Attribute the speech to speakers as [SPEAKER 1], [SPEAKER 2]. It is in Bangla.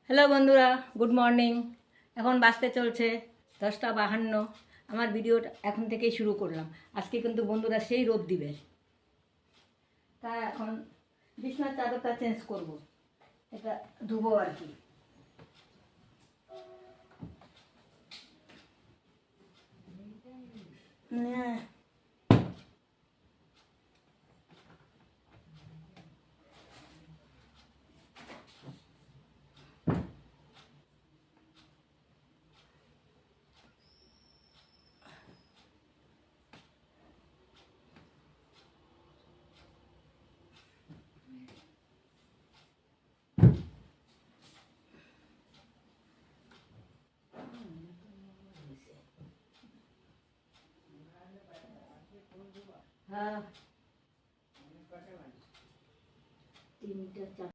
[SPEAKER 1] হ্যালো বন্ধুরা, গুড মর্নিং। এখন বাজতে চলছে 10টা 52। আমার ভিডিওটা এখন থেকেই শুরু করলাম। আজকে কিন্তু বন্ধুরা সেই রোদ দিবে, তাই এখন বিছনার চাদরটা চেঞ্জ করব, এটা ধুবো আর কি। হ্যাঁ, 3টা